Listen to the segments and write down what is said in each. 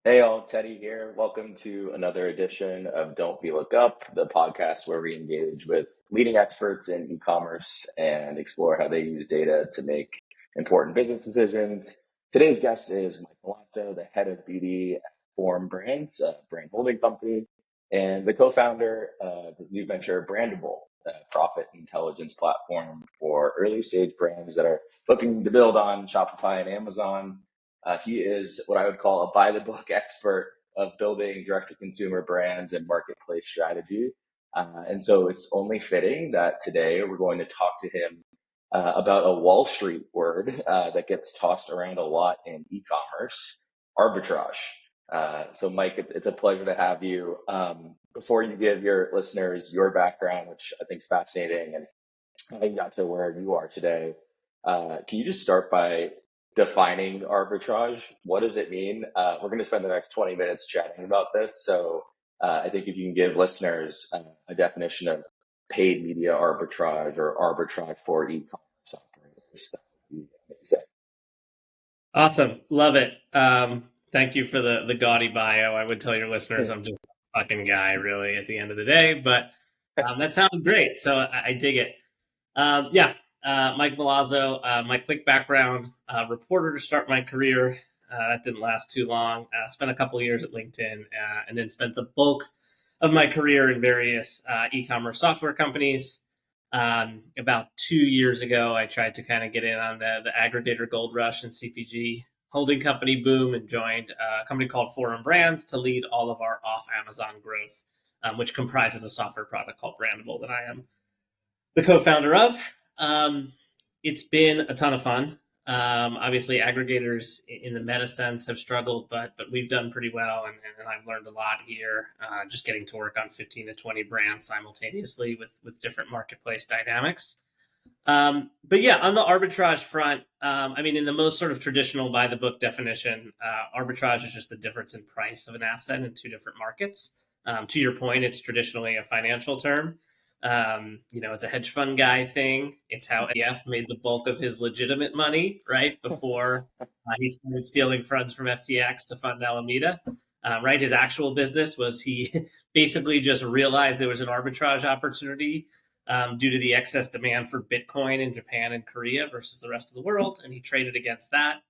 Hey all, Teddy here. Welcome to another edition of Don't Be LOOKUP, the podcast where we engage with leading experts in e-commerce and explore how they use data to make important business decisions. Today's guest is Mike Mallazzo, the head of BD at Forum Brands, a brand holding company, and the co-founder of his new venture, Brandable, a profit intelligence platform for early stage brands that are looking to build on Shopify and Amazon. He is what I would call a by the book expert of building direct to consumer brands and marketplace strategy. And so it's only fitting that today we're going to talk to him about a Wall Street word that gets tossed around a lot in e-commerce, arbitrage. So Mike, it's a pleasure to have you. Before you give your listeners your background, which I think is fascinating, and how you got to where you are today, can you just start by defining arbitrage? What does it mean? We're going to spend the next 20 minutes chatting about this. So I think if you can give listeners a definition of paid media arbitrage or arbitrage for e-commerce operators, that would be amazing. Awesome. Love it. Thank you for the gaudy bio. I would tell your listeners I'm just a fucking guy, really, at the end of the day, but that sounded great. So I dig it. Yeah, Mike Malazzo, my quick background, reporter to start my career. That didn't last too long. Spent a couple of years at LinkedIn and then spent the bulk of my career in various e-commerce software companies. About 2 years ago, I tried to kind of get in on the aggregator gold rush and CPG holding company boom and joined a company called Forum Brands to lead all of our off Amazon growth, which comprises a software product called Brandable that I am the co-founder of. Um, it's been a ton of fun. Obviously, aggregators in the meta sense have struggled, but we've done pretty well, and I've learned a lot here. Just getting to work on 15 to 20 brands simultaneously with different marketplace dynamics. But yeah, on the arbitrage front, I mean, in the most sort of traditional by the book definition, arbitrage is just the difference in price of an asset in two different markets. To your point, it's traditionally a financial term. It's a hedge fund guy thing. It's how AF made the bulk of his legitimate money, right? Before he started stealing funds from FTX to fund Alameda. Right. His actual business was he basically just realized there was an arbitrage opportunity due to the excess demand for Bitcoin in Japan and Korea versus the rest of the world. And he traded against that.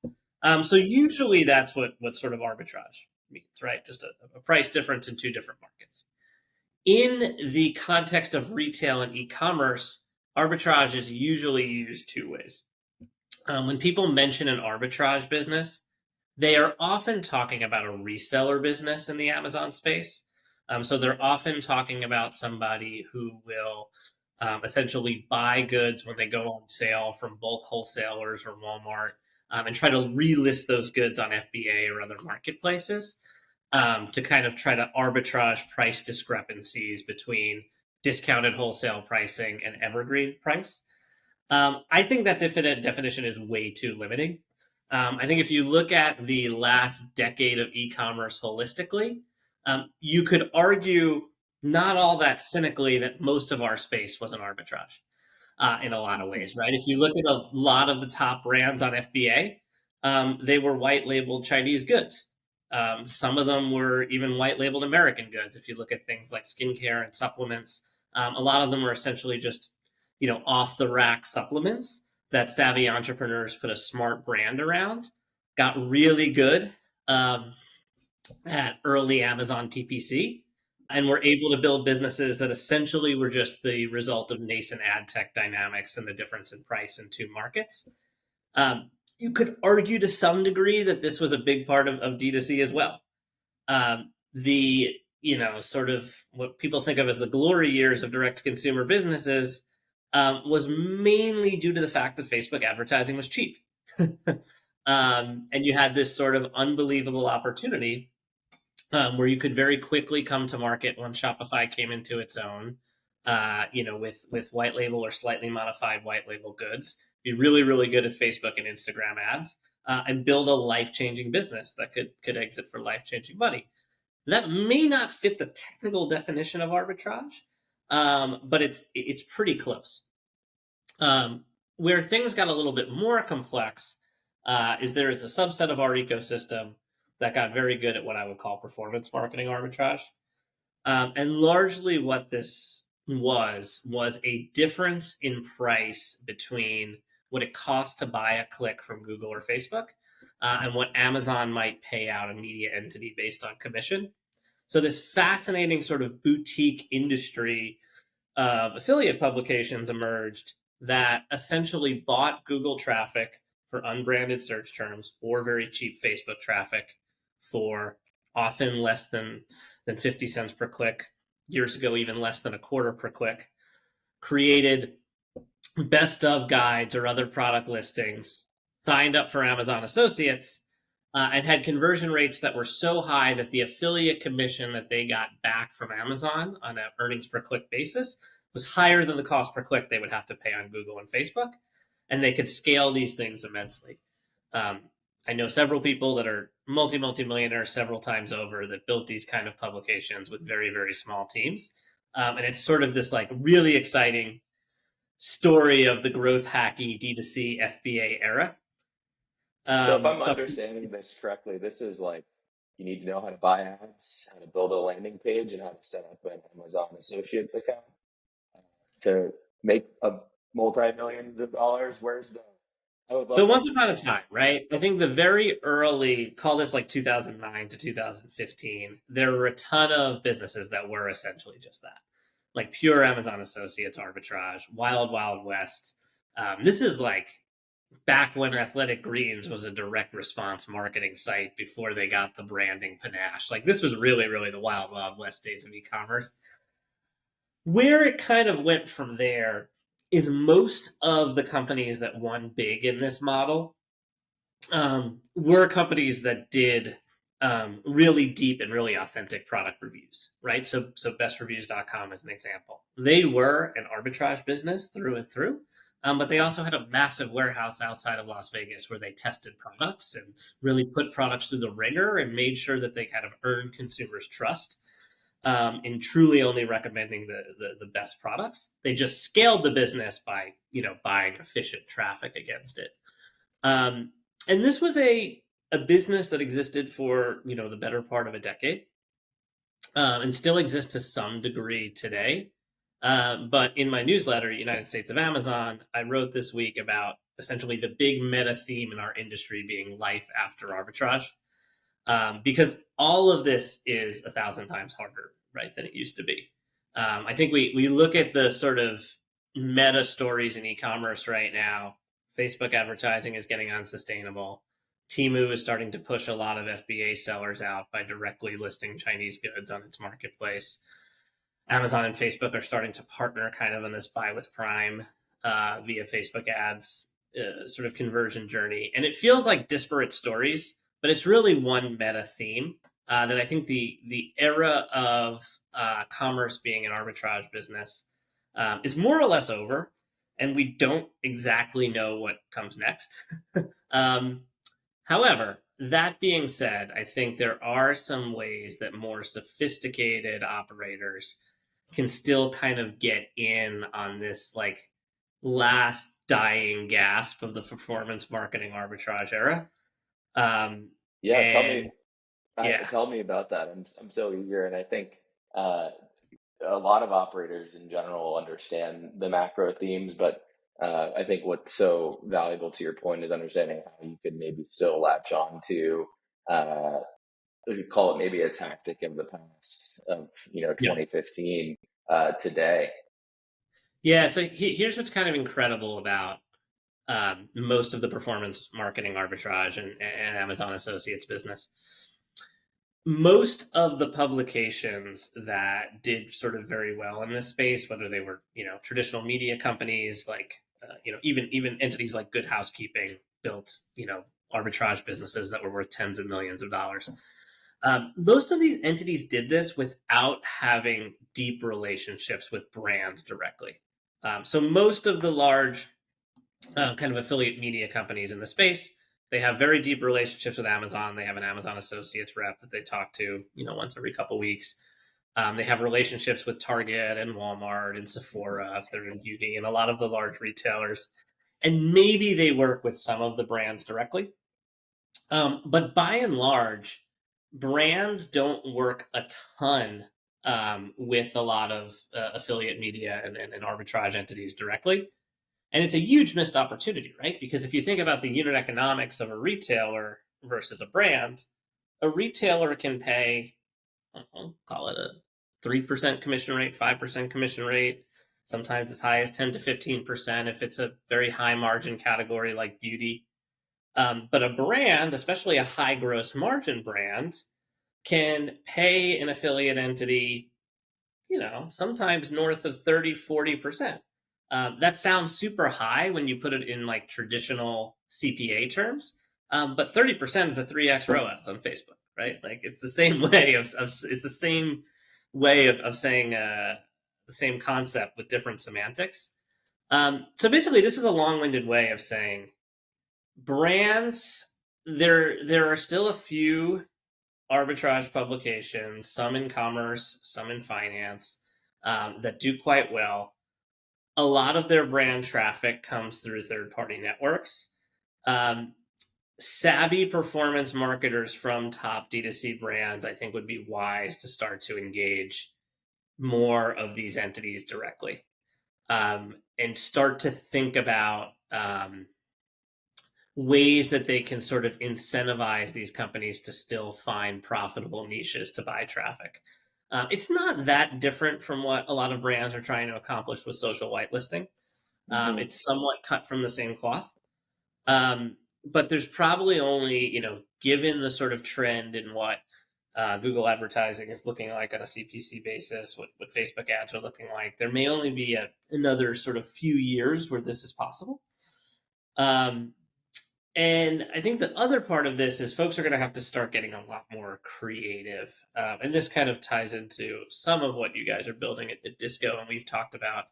So usually that's what sort of arbitrage means, right? Just a price difference in two different markets. In the context of retail and e-commerce, arbitrage is usually used two ways. When people mention an arbitrage business, they are often talking about a reseller business in the Amazon space. So they're often talking about somebody who will essentially buy goods when they go on sale from bulk wholesalers or Walmart and try to relist those goods on FBA or other marketplaces to kind of try to arbitrage price discrepancies between discounted wholesale pricing and evergreen price. I think that definition is way too limiting. I think if you look at the last decade of e-commerce holistically, you could argue not all that cynically that most of our space was an arbitrage in a lot of ways, right? If you look at a lot of the top brands on FBA, they were white labeled Chinese goods. Some of them were even white labeled American goods. If you look at things like skincare and supplements, a lot of them were essentially just, off the rack supplements that savvy entrepreneurs put a smart brand around, got really good at early Amazon PPC, and were able to build businesses that essentially were just the result of nascent ad tech dynamics and the difference in price in two markets. You could argue to some degree that this was a big part of D2C as well. The sort of what people think of as the glory years of direct to consumer businesses was mainly due to the fact that Facebook advertising was cheap. And you had this sort of unbelievable opportunity where you could very quickly come to market when Shopify came into its own, with white label or slightly modified white label goods, be really, really good at Facebook and Instagram ads, and build a life-changing business that could exit for life-changing money. That may not fit the technical definition of arbitrage, but it's pretty close. Where things got a little bit more complex is there is a subset of our ecosystem that got very good at what I would call performance marketing arbitrage. And largely what this was a difference in price between what it costs to buy a click from Google or Facebook and what Amazon might pay out a media entity based on commission. So this fascinating sort of boutique industry of affiliate publications emerged that essentially bought Google traffic for unbranded search terms or very cheap Facebook traffic for often less than 50 cents per click. Years ago, even less than a quarter per click. Created best of guides or other product listings, signed up for Amazon Associates, and had conversion rates that were so high that the affiliate commission that they got back from Amazon on an earnings per click basis was higher than the cost per click they would have to pay on Google and Facebook. And they could scale these things immensely. I know several people that are multi-millionaires several times over that built these kind of publications with very, very small teams. And it's sort of this like really exciting story of the growth hacky D2C FBA era. So if I'm But understanding this correctly, this is like you need to know how to buy ads, how to build a landing page, and how to set up an Amazon Associates account to make a multi-millions of dollars. Where's the? I would so love to once upon a understand. time, right? I think the very early, call this like 2009 to 2015, there were a ton of businesses that were essentially just that, like pure Amazon Associates arbitrage, wild, wild west. This is like back when Athletic Greens was a direct response marketing site before they got the branding panache. Like this was really, really the wild, wild west days of e-commerce. Where it kind of went from there is most of the companies that won big in this model were companies that did really deep and really authentic product reviews, right? So bestreviews.com is an example. They were an arbitrage business through and through, but they also had a massive warehouse outside of Las Vegas where they tested products and really put products through the ringer and made sure that they kind of earned consumers' trust in truly only recommending the best products. They just scaled the business by buying efficient traffic against it. Um, and this was a business that existed for the better part of a decade, and still exists to some degree today. But in my newsletter, United States of Amazon, I wrote this week about essentially the big meta theme in our industry being life after arbitrage, because all of this is 1,000 times harder, right, than it used to be. I think we look at the sort of meta stories in e-commerce right now. Facebook advertising is getting unsustainable. Temu is starting to push a lot of FBA sellers out by directly listing Chinese goods on its marketplace. Amazon and Facebook are starting to partner kind of on this buy with Prime via Facebook ads sort of conversion journey. And it feels like disparate stories, but it's really one meta theme that I think the era of commerce being an arbitrage business is more or less over, and we don't exactly know what comes next. um, However, that being said, I think there are some ways that more sophisticated operators can still kind of get in on this like last dying gasp of the performance marketing arbitrage era. Um, Yeah, and yeah, tell me about that. I'm so eager, and I think uh, a lot of operators in general understand the macro themes, but I think what's so valuable to your point is understanding how you could maybe still latch on to uh, we call it maybe a tactic of the past of yeah, 2015 today. yeah. So here's what's kind of incredible about most of the performance marketing arbitrage and Amazon Associates business. Most of the publications that did sort of very well in this space, whether they were traditional media companies like even entities like Good Housekeeping built arbitrage businesses that were worth tens of millions of dollars. Most of these entities did this without having deep relationships with brands directly. So most of the large kind of affiliate media companies in the space, they have very deep relationships with Amazon. They have an Amazon Associates rep that they talk to, once every couple of weeks. They have relationships with Target and Walmart and Sephora if they're in beauty and a lot of the large retailers. And maybe they work with some of the brands directly. But by and large, brands don't work a ton with a lot of affiliate media and arbitrage entities directly. And it's a huge missed opportunity, right? Because if you think about the unit economics of a retailer versus a retailer can pay, call it a 3% commission rate, 5% commission rate, sometimes as high as 10 to 15% if it's a very high margin category like beauty. But a brand, especially a high gross margin brand, can pay an affiliate entity, sometimes north of 30, 40%. That sounds super high when you put it in like traditional CPA terms. But 30% is a 3x ROAS on Facebook, right? Like it's the same way it's the same way of saying the same concept with different semantics. So basically, this is a long-winded way of saying brands. There are still a few arbitrage publications, some in commerce, some in finance, that do quite well. A lot of their brand traffic comes through third-party networks. Savvy performance marketers from top D2C brands, I think, would be wise to start to engage more of these entities directly, and start to think about ways that they can sort of incentivize these companies to still find profitable niches to buy traffic. It's not that different from what a lot of brands are trying to accomplish with social whitelisting. It's somewhat cut from the same cloth. But there's probably only, given the sort of trend in what Google advertising is looking like on a CPC basis, what Facebook ads are looking like, there may only be another sort of few years where this is possible. And I think the other part of this is folks are going to have to start getting a lot more creative. And this kind of ties into some of what you guys are building at Disco and we've talked about.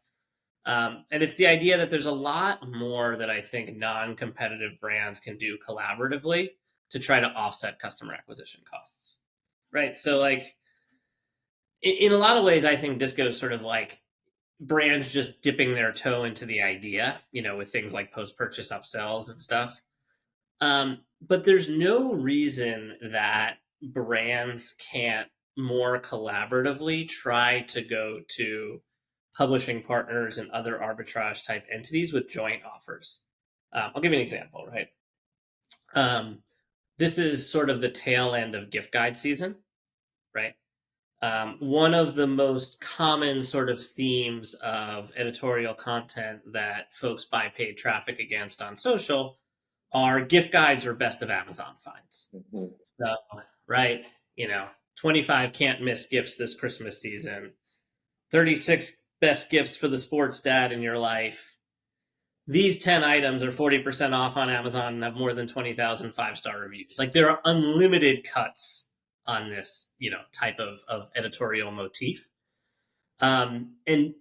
And it's the idea that there's a lot more that I think non-competitive brands can do collaboratively to try to offset customer acquisition costs. Right. So like in a lot of ways, I think Disco is sort of like brands just dipping their toe into the idea, with things like post-purchase upsells and stuff. But there's no reason that brands can't more collaboratively try to go to publishing partners and other arbitrage type entities with joint offers. I'll give you an example, right? This is sort of the tail end of gift guide season, right? One of the most common sort of themes of editorial content that folks buy paid traffic against on social are gift guides or best of Amazon finds. Mm-hmm. So, right, 25 can't miss gifts this Christmas season, 36 best gifts for the sports dad in your life. These 10 items are 40% off on Amazon and have more than 20,000 5-star reviews. Like there are unlimited cuts on this, type of editorial motif. And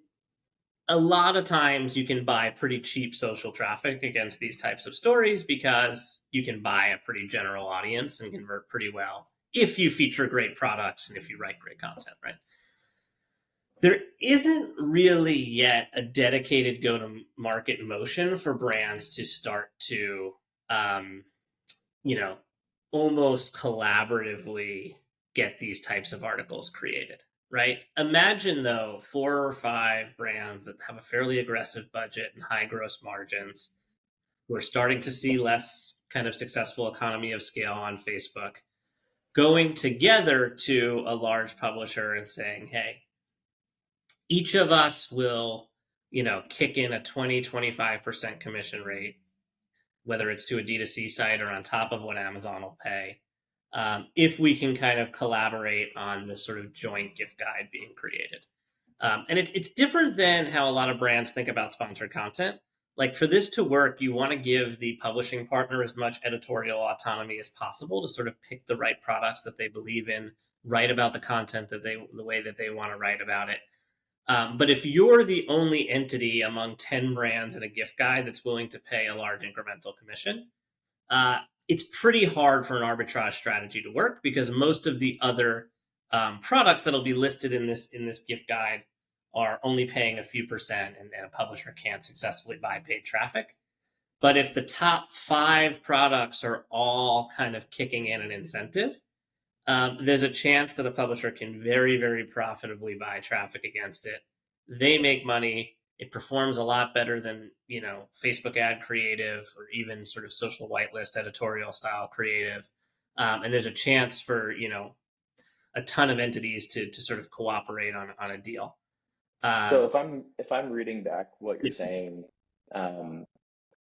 a lot of times you can buy pretty cheap social traffic against these types of stories because you can buy a pretty general audience and convert pretty well if you feature great products and if you write great content, right? There isn't really yet a dedicated go-to-market motion for brands to start to, almost collaboratively get these types of articles created, right? Imagine, though, 4 or 5 brands that have a fairly aggressive budget and high gross margins. We're starting to see less kind of successful economy of scale on Facebook, going together to a large publisher and saying, hey, each of us will, kick in a 20, 25% commission rate, whether it's to a D2C site or on top of what Amazon will pay, if we can kind of collaborate on this sort of joint gift guide being created. And it's different than how a lot of brands think about sponsored content. Like for this to work, you want to give the publishing partner as much editorial autonomy as possible to sort of pick the right products that they believe in, write about the content the way that they want to write about it. But if you're the only entity among 10 brands in a gift guide that's willing to pay a large incremental commission, it's pretty hard for an arbitrage strategy to work because most of the other products that'll be listed in this gift guide are only paying a few percent, and a publisher can't successfully buy paid traffic. But if the top 5 products are all kind of kicking in an incentive, there's a chance that a publisher can very, very profitably buy traffic against it. They make money. It performs a lot better than, Facebook ad creative or even sort of social whitelist editorial style creative. And there's a chance for, a ton of entities to sort of cooperate on a deal. So if I'm reading back what you're saying, um,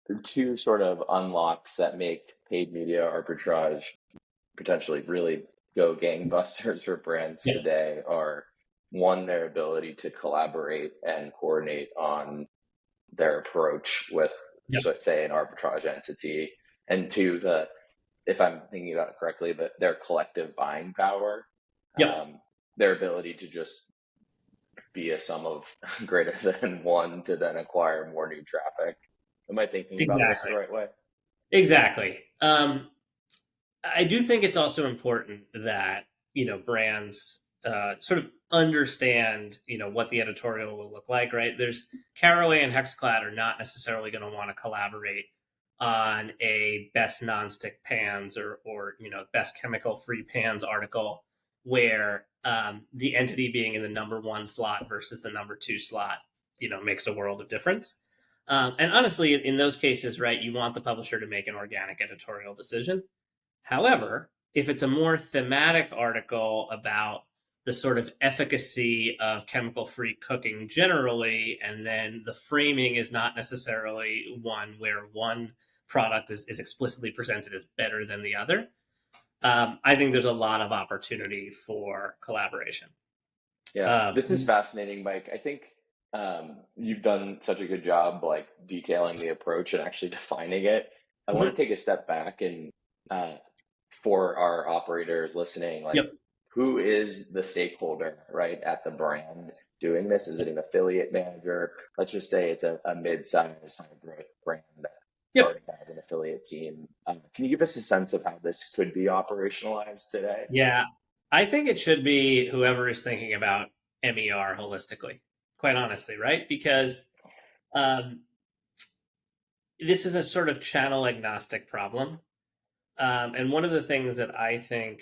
the two sort of unlocks that make paid media arbitrage potentially really go gangbusters for brands yeah, today are, one, their ability to collaborate and coordinate on their approach with, yeah, so, say, an arbitrage entity, and two, if I'm thinking about it correctly, but their collective buying power, yeah, their ability to just be a sum of greater than one to then acquire more new traffic. Am I thinking about this exactly, the right way? exactly. I do think it's also important that brands sort of understand what the editorial will look like. Right? There's Caraway and Hexclad are not necessarily going to want to collaborate on a best nonstick pans or best chemical free pans article where the entity being in the number one slot versus the number two slot makes a world of difference. And honestly, in those cases, right, you want the publisher to make an organic editorial decision. However, if it's a more thematic article about the sort of efficacy of chemical free cooking generally, and then the framing is not necessarily one where one product is explicitly presented as better than the other, I think there's a lot of opportunity for collaboration. Yeah, this is fascinating, Mike. I think you've done such a good job like detailing the approach and actually defining it. I want Mhm. to take a step back and uh, for our operators listening, like, Yep. who is the stakeholder, right, at the brand doing this? Is it an affiliate manager? Let's just say it's a mid-sized, high-growth brand that Yep. already has an affiliate team. Can you give us a sense of how this could be operationalized today? Yeah. I think it should be whoever is thinking about MER holistically, quite honestly, right? Because um, this is a sort of channel agnostic problem. And one of the things that I think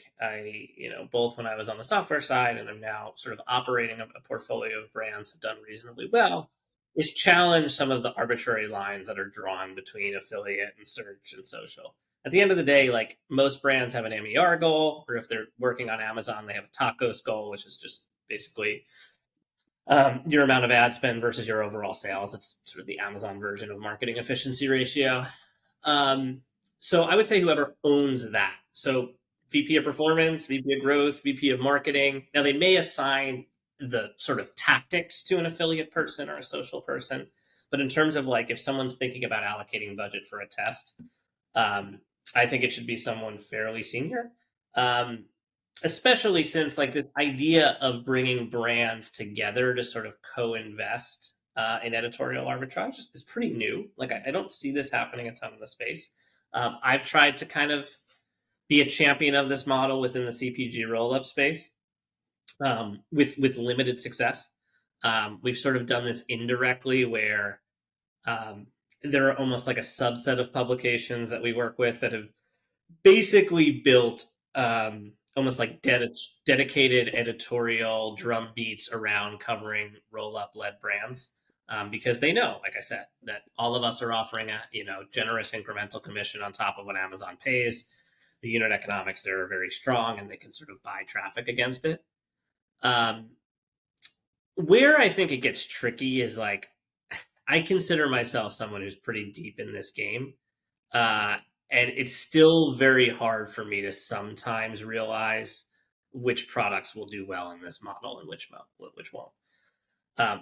both when I was on the software side and I'm now sort of operating a portfolio of brands have done reasonably well is challenge some of the arbitrary lines that are drawn between affiliate and search and social. At the end of the day, like most brands have an MER goal, or if they're working on Amazon, they have a tacos goal, which is just basically your amount of ad spend versus your overall sales. It's sort of the Amazon version of marketing efficiency ratio. Um, so I would say whoever owns that. So VP of performance, VP of growth, VP of marketing. Now they may assign the sort of tactics to an affiliate person or a social person, but in terms of like if someone's thinking about allocating budget for a test, um, I think it should be someone fairly senior. Um, Especially since like the idea of bringing brands together to sort of co-invest in editorial arbitrage is pretty new. Like I don't see this happening a ton in the space. I've tried to kind of be a champion of this model within the CPG roll-up space with limited success. We've sort of done this indirectly where um, there are almost like a subset of publications that we work with that have basically built almost like dedicated editorial drum beats around covering roll-up led brands because they know, like I said, that all of us are offering a generous incremental commission on top of what Amazon pays. The unit economics there are very strong, and they can sort of buy traffic against it. Um, where I think it gets tricky is like I consider myself someone who's pretty deep in this game. Uh, and it's still very hard for me to sometimes realize which products will do well in this model and which won't.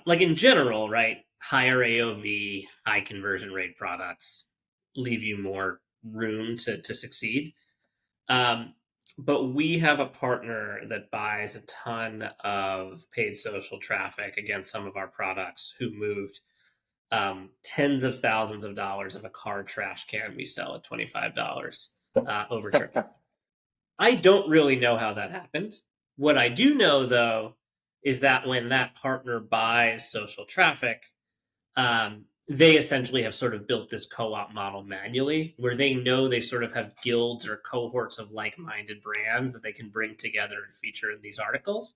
Like in general, right? Higher AOV, high conversion rate products leave you more room to succeed. Um, but we have a partner that buys a ton of paid social traffic against some of our products who moved tens of thousands of dollars of a car trash can we sell at $25 over trip. I don't really know how that happened. What I do know, though, is that when that partner buys social traffic, they essentially have sort of built this co-op model manually where they know they sort of have guilds or cohorts of like-minded brands that they can bring together and feature in these articles,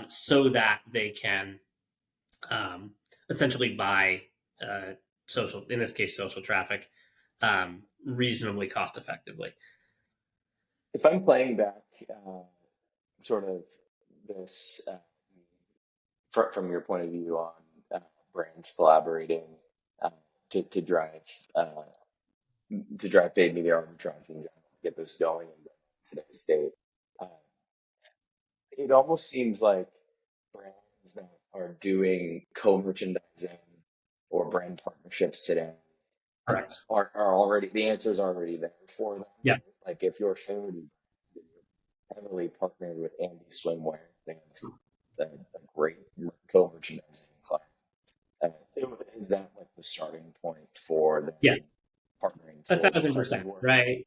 so that they can essentially buy social, in this case, social traffic, reasonably cost effectively. If I'm playing back sort of this from your point of view on brands collaborating uh, to drive uh, to drive paid media arbitrage and get this going in today's state, uh, it almost seems like brands that are doing co-merchandising or brand partnerships today Correct. are already, the answer is already there for them. Yeah. Like if you're food, heavily partnered with Andy Swimwear, they have a great co-merchandising client. Is that like the starting point for them Yeah. partnering for this type of 1,000%. work? Right.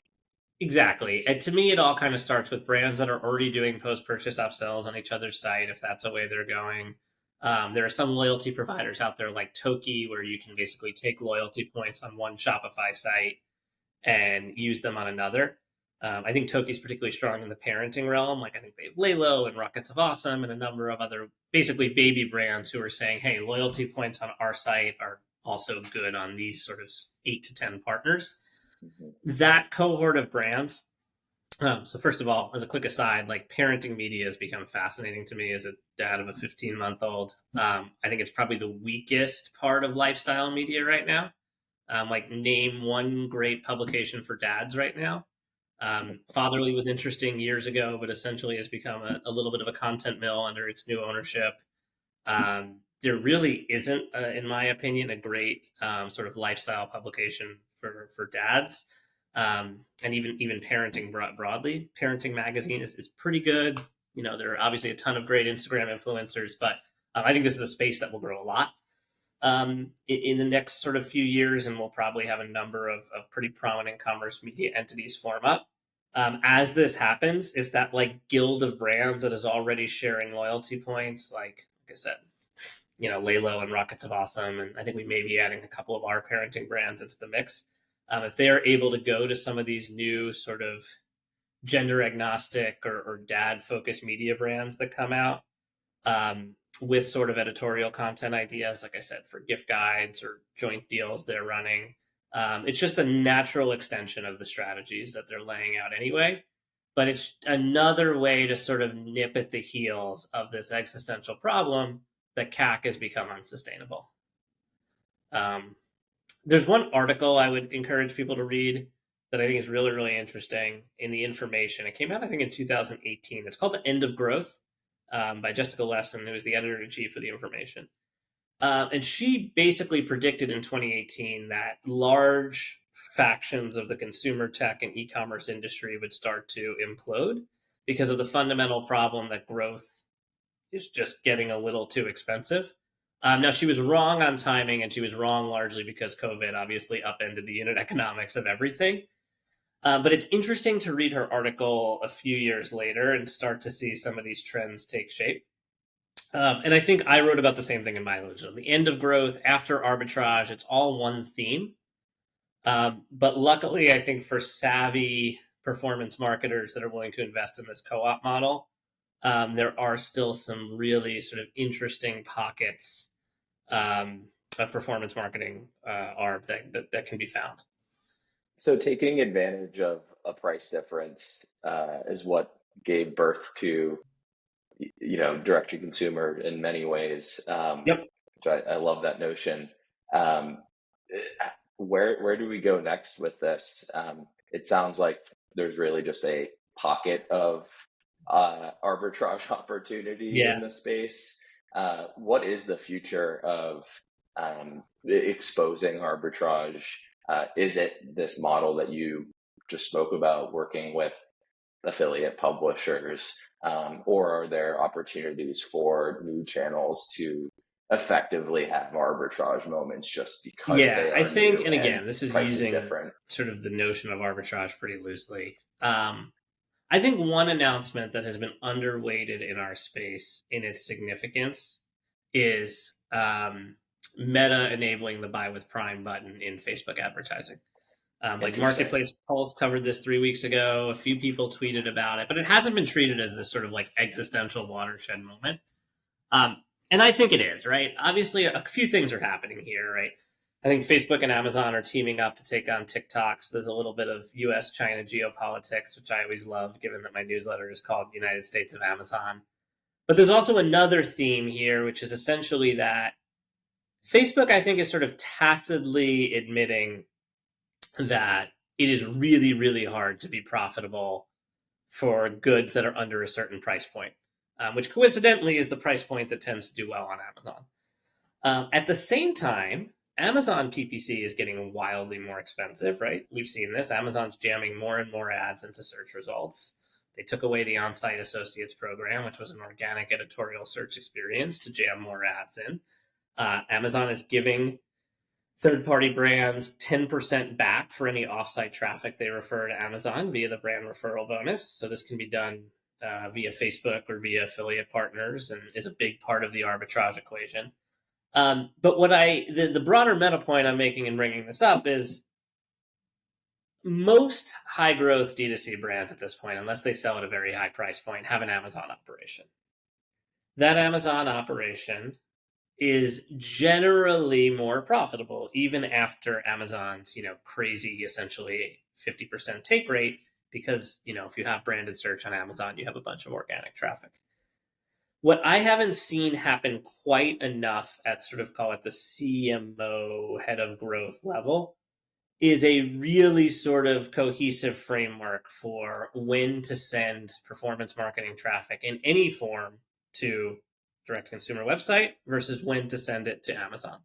Exactly. And to me, it all kind of starts with brands that are already doing post-purchase upsells on each other's site, if that's a way they're going. There are some loyalty providers out there like Toki, where you can basically take loyalty points on one Shopify site and use them on another. I think Toki is particularly strong in the parenting realm. Like I think they have Lalo and Rockets of Awesome and a number of other basically baby brands who are saying, hey, loyalty points on our site are also good on these sort of 8 to 10 partners. Mm-hmm. That cohort of brands. So first of all, as a quick aside, like parenting media has become fascinating to me as a dad of a 15-month-old. I think it's probably the weakest part of lifestyle media right now. Like name one great publication for dads right now. Fatherly was interesting years ago, but essentially has become a little bit of a content mill under its new ownership. There really isn't, in my opinion, a great sort of lifestyle publication for dads, and even parenting broadly. Parenting magazine is pretty good. You know, there are obviously a ton of great Instagram influencers, but I think this is a space that will grow a lot in the next sort of few years, and we'll probably have a number of pretty prominent commerce media entities form up. As this happens, if that like guild of brands that is already sharing loyalty points, like I said, you know, Lalo and Rockets of Awesome, and I think we may be adding a couple of our parenting brands into the mix. If they are able to go to some of these new sort of gender agnostic or dad focused media brands that come out, with sort of editorial content ideas, like I said, for gift guides or joint deals they're running. It's just a natural extension of the strategies that they're laying out anyway. But it's another way to sort of nip at the heels of this existential problem that CAC has become unsustainable. Um, there's one article I would encourage people to read that I think is really, really interesting in the information. It came out, I think, in 2018. It's called The End of Growth by Jessica Lesson, who is the editor in chief of the information. And she basically predicted in 2018 that large factions of the consumer tech and e-commerce industry would start to implode because of the fundamental problem that growth is just getting a little too expensive. Now, she was wrong on timing, and she was wrong largely because COVID obviously upended the unit economics of everything. But it's interesting to read her article a few years later and start to see some of these trends take shape. And I think I wrote about the same thing in my original. The end of growth after arbitrage, it's all one theme. But luckily, I think for savvy performance marketers that are willing to invest in this co-op model, there are still some really sort of interesting pockets of performance marketing arb that can be found. So taking advantage of a price difference is what gave birth to, direct to consumer in many ways. Yep. Which I love that notion. Um, where do we go next with this? It sounds like there's really just a pocket of arbitrage opportunity Yeah. in the space. What is the future of exposing arbitrage? Is it this model that you just spoke about, working with affiliate publishers, or are there opportunities for new channels to effectively have arbitrage moments just because they I are think, new and and again, this is price is using different? sort of the notion of arbitrage pretty loosely. I think one announcement that has been underweighted in our space in its significance is Meta enabling the Buy with Prime button in Facebook advertising. Like Interesting. Marketplace Pulse covered this 3 weeks ago. A few people tweeted about it, but it hasn't been treated as this sort of like existential watershed moment. And I think it is, right? Obviously, a few things are happening here, right? I think Facebook and Amazon are teaming up to take on TikTok. So there's a little bit of US China geopolitics, which I always love, given that my newsletter is called United States of Amazon. But there's also another theme here, which is essentially that Facebook, I think, is sort of tacitly admitting that it is really, really hard to be profitable for goods that are under a certain price point, which coincidentally is the price point that tends to do well on Amazon. At the same time, Amazon PPC is getting wildly more expensive, right? We've seen this. Amazon's jamming more and more ads into search results. They took away the on-site associates program, which was an organic editorial search experience, to jam more ads in. Amazon is giving third-party brands 10% back for any off-site traffic they refer to Amazon via the brand referral bonus. So this can be done via Facebook or via affiliate partners, and is a big part of the arbitrage equation. But what the broader meta point I'm making in bringing this up is most high growth D2C brands at this point, unless they sell at a very high price point, have an Amazon operation. That Amazon operation is generally more profitable, even after Amazon's, crazy, essentially 50% take rate, because, if you have branded search on Amazon, you have a bunch of organic traffic. What I haven't seen happen quite enough at sort of, call it the CMO head of growth level, is a really sort of cohesive framework for when to send performance marketing traffic in any form to direct consumer website versus when to send it to Amazon,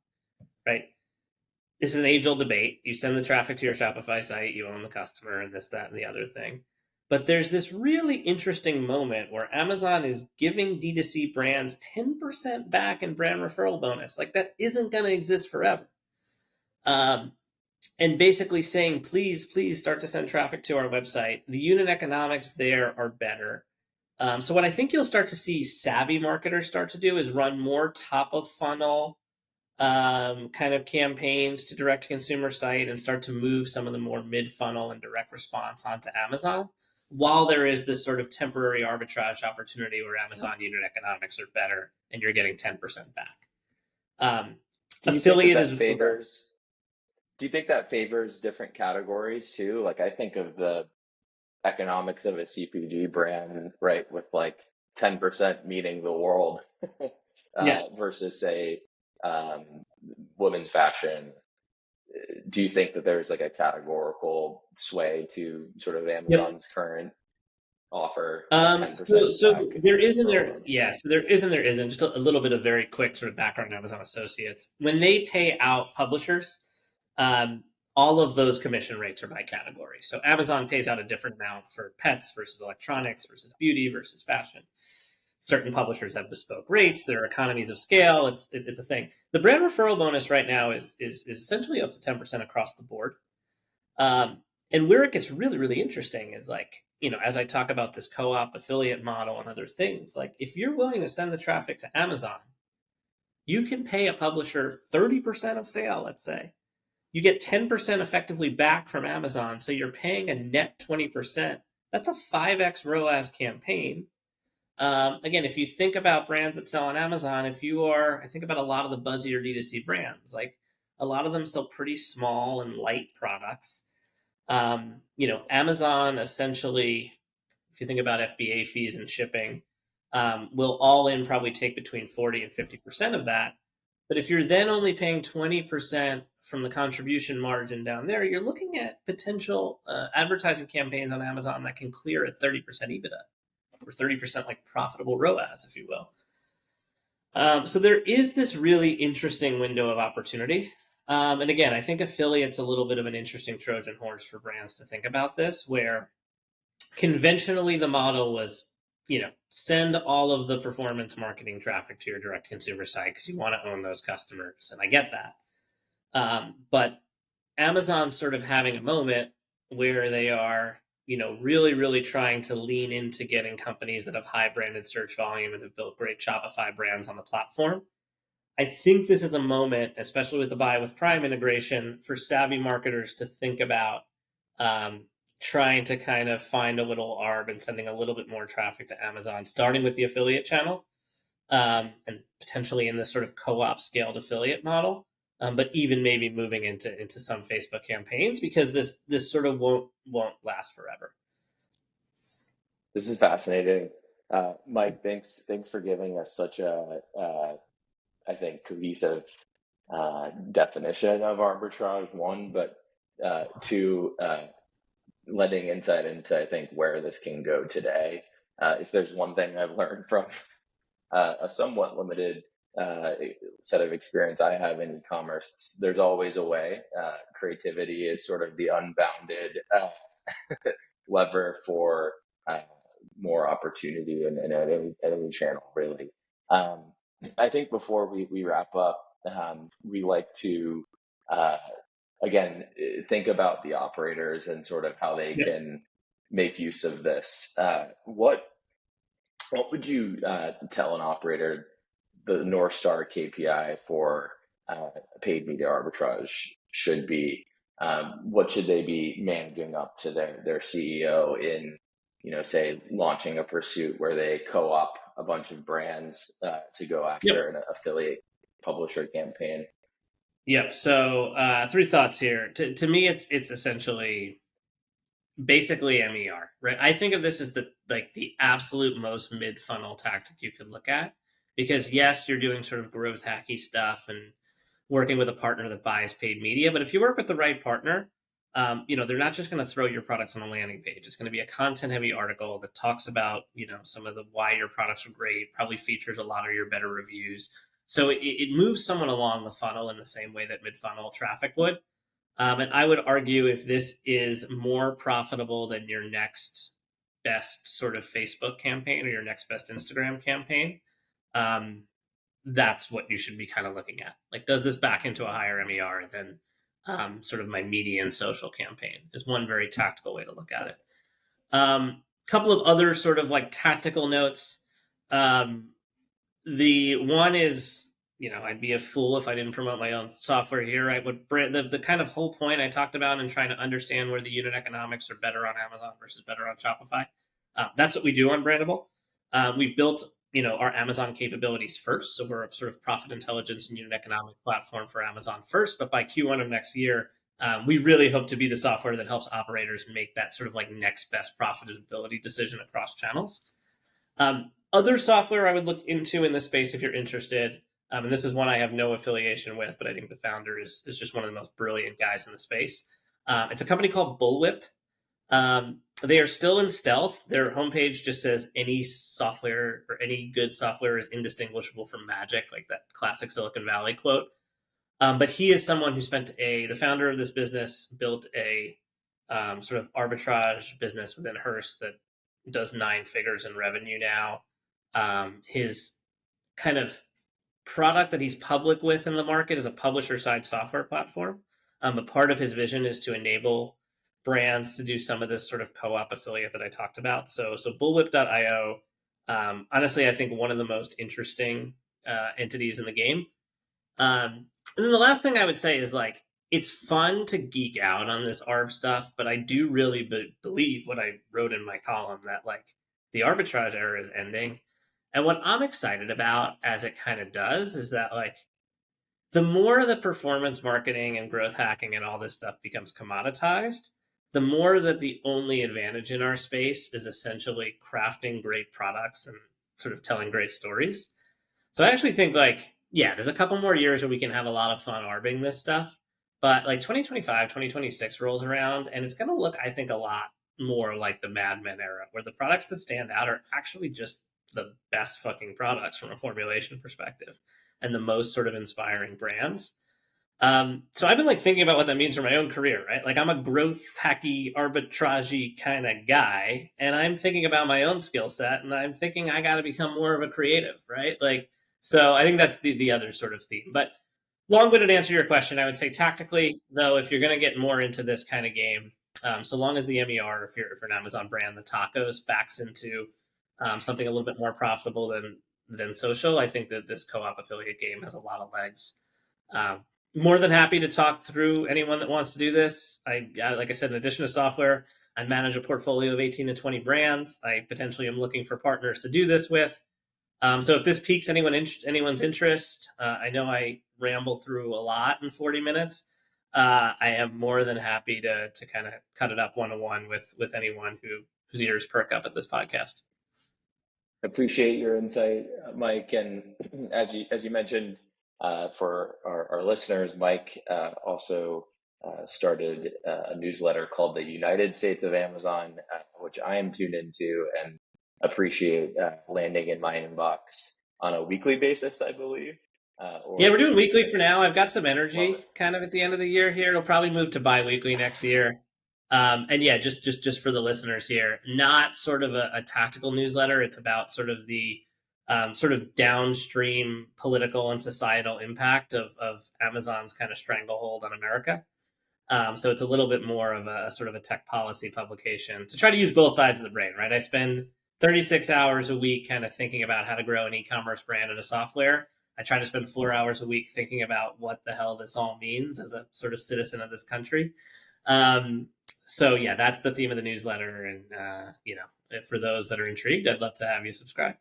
right? This is an age-old debate. You send the traffic to your Shopify site, you own the customer, and this, that, and the other thing. But there's this really interesting moment where Amazon is giving D2C brands 10% back in brand referral bonus. Like, that isn't going to exist forever. And basically saying, please start to send traffic to our website. The unit economics there are better. So what I think you'll start to see savvy marketers start to do is run more top of funnel kind of campaigns to direct consumer site, and start to move some of the more mid funnel and direct response onto Amazon, while there is this sort of temporary arbitrage opportunity where Amazon unit economics are better and you're getting 10% back. Do you Affiliate think is favors? Do you think that favors different categories too? Like, I think of the economics of a CPG brand, right, with like 10% meaning the world versus, say, women's fashion. Do you think that there's like a categorical sway to sort of Amazon's current offer, 10% So back? there is and there, yeah, so there is and there isn't. Just a little bit of very quick sort of background on Amazon Associates. When they pay out publishers, all of those commission rates are by category. So Amazon pays out a different amount for pets versus electronics versus beauty versus fashion. Certain publishers have bespoke rates. There are economies of scale. It's a thing. The brand referral bonus right now is essentially up to 10% across the board. And where it gets really, really interesting is, like, as I talk about this co-op affiliate model and other things, like, if you're willing to send the traffic to Amazon, you can pay a publisher 30% of sale, let's say. You get 10% effectively back from Amazon, so you're paying a net 20%. That's a 5x ROAS campaign. Again, if you think about brands that sell on Amazon, I think about a lot of the buzzier D2C brands, like a lot of them sell pretty small and light products. Amazon essentially, if you think about FBA fees and shipping, will all in probably take between 40 and 50% of that. But if you're then only paying 20% from the contribution margin down there, you're looking at potential advertising campaigns on Amazon that can clear at 30% EBITDA, or 30% like profitable ROAS, if you will. So there is this really interesting window of opportunity. And again, I think affiliate's a little bit of an interesting Trojan horse for brands to think about this, where conventionally the model was, send all of the performance marketing traffic to your direct consumer site because you want to own those customers. And I get that. But Amazon's sort of having a moment where they are, really, really trying to lean into getting companies that have high branded search volume and have built great Shopify brands on the platform. I think this is a moment, especially with the Buy with Prime integration, for savvy marketers to think about um, trying to kind of find a little arb and sending a little bit more traffic to Amazon, starting with the affiliate channel, and potentially in this sort of co-op scaled affiliate model, but even maybe moving into some Facebook campaigns, because this sort of won't last forever. This is fascinating. Mike, thanks for giving us such a, I think, cohesive definition of arbitrage, one, but two, letting insight into, I think, where this can go today. If there's one thing I've learned from a somewhat limited set of experience I have in e-commerce, there's always a way. Creativity is sort of the unbounded lever for more opportunity in any channel, really. I think before we wrap up, we like to, again, think about the operators and sort of how they can make use of this. What would you tell an operator the North Star KPI for paid media arbitrage should be? What should they be managing up to their CEO in, say, launching a pursuit where they co-op a bunch of brands to go after an affiliate publisher campaign? Yep. So 3 thoughts here. To me, it's essentially basically MER, right? I think of this as the absolute most mid funnel tactic you could look at, because yes, you're doing sort of growth hacky stuff and working with a partner that buys paid media, but if you work with the right partner, they're not just going to throw your products on a landing page. It's going to be a content heavy article that talks about some of the why your products are great, probably features a lot of your better reviews. So it moves someone along the funnel in the same way that mid funnel traffic would. And I would argue, if this is more profitable than your next best sort of Facebook campaign or your next best Instagram campaign, that's what you should be kind of looking at. Like, does this back into a higher MER than sort of my median social campaign? Is one very tactical way to look at it. Couple of other sort of like tactical notes. The one is, I'd be a fool if I didn't promote my own software here, right? What the kind of whole point I talked about in trying to understand where the unit economics are better on Amazon versus better on Shopify. That's what we do on Brandable. We've built, our Amazon capabilities first. So we're a sort of profit intelligence and unit economic platform for Amazon first. But by Q1 of next year, we really hope to be the software that helps operators make that sort of like next best profitability decision across channels. Other software I would look into in this space if you're interested, and this is one I have no affiliation with, but I think the founder is just one of the most brilliant guys in the space. It's a company called Bullwhip. They are still in stealth. Their homepage just says any software or any good software is indistinguishable from magic, like that classic Silicon Valley quote. But he is someone who the founder of this business built a sort of arbitrage business within Hearst that does 9 figures in revenue now. His kind of product that he's public with in the market is a publisher side software platform. But part of his vision is to enable brands to do some of this sort of co-op affiliate that I talked about. So bullwhip.io, honestly, I think one of the most interesting entities in the game. And then the last thing I would say is, like, it's fun to geek out on this ARB stuff, but I do really believe what I wrote in my column, that like the arbitrage era is ending. And what I'm excited about as it kind of does is that, like, the more the performance marketing and growth hacking and all this stuff becomes commoditized, the more that the only advantage in our space is essentially crafting great products and sort of telling great stories. So I actually think, like, yeah, there's a couple more years where we can have a lot of fun arbing this stuff. But like 2025, 2026 rolls around, and it's going to look, I think, a lot more like the Mad Men era, where the products that stand out are actually just the best fucking products from a formulation perspective and the most sort of inspiring brands. So I've been like thinking about what that means for my own career, right? Like, I'm a growth hacky, arbitragey kind of guy, and I'm thinking about my own skill set, and I'm thinking I got to become more of a creative, right? Like, so I think that's the other sort of theme. But long-winded answer to your question, I would say tactically, though, if you're going to get more into this kind of game, so long as the MER, if you're an Amazon brand, the tacos backs into something a little bit more profitable than social. I think that this co-op affiliate game has a lot of legs. More than happy to talk through anyone that wants to do this. Like I said, in addition to software, I manage a portfolio of 18 to 20 brands. I potentially am looking for partners to do this with. So if this piques anyone's interest, I know I rambled through a lot in 40 minutes. I am more than happy to kind of cut it up one-on-one with anyone whose ears perk up at this podcast. Appreciate your insight, Mike. And as you mentioned, for our listeners, Mike also started a newsletter called the United States of Amazon, which I am tuned into and appreciate landing in my inbox on a weekly basis, I believe. Yeah, we're doing weekly for now. I've got some energy kind of at the end of the year here. It'll probably move to bi-weekly next year. And yeah, just for the listeners here, not sort of a tactical newsletter. It's about sort of the sort of downstream political and societal impact of Amazon's kind of stranglehold on America. So it's a little bit more of a sort of a tech policy publication to try to use both sides of the brain, right? I spend 36 hours a week kind of thinking about how to grow an e-commerce brand and a software. I try to spend 4 hours a week thinking about what the hell this all means as a sort of citizen of this country. So yeah, that's the theme of the newsletter. And, for those that are intrigued, I'd love to have you subscribe.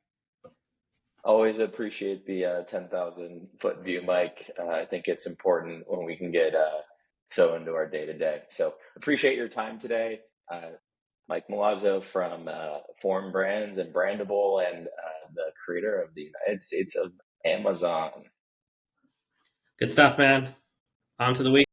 Always appreciate the 10,000 foot view, Mike. I think it's important when we can get so into our day to day. So appreciate your time today. Mike Mallazzo from Forum Brands and Brandable, and the creator of the United States of Amazon. Good stuff, man. On to the week.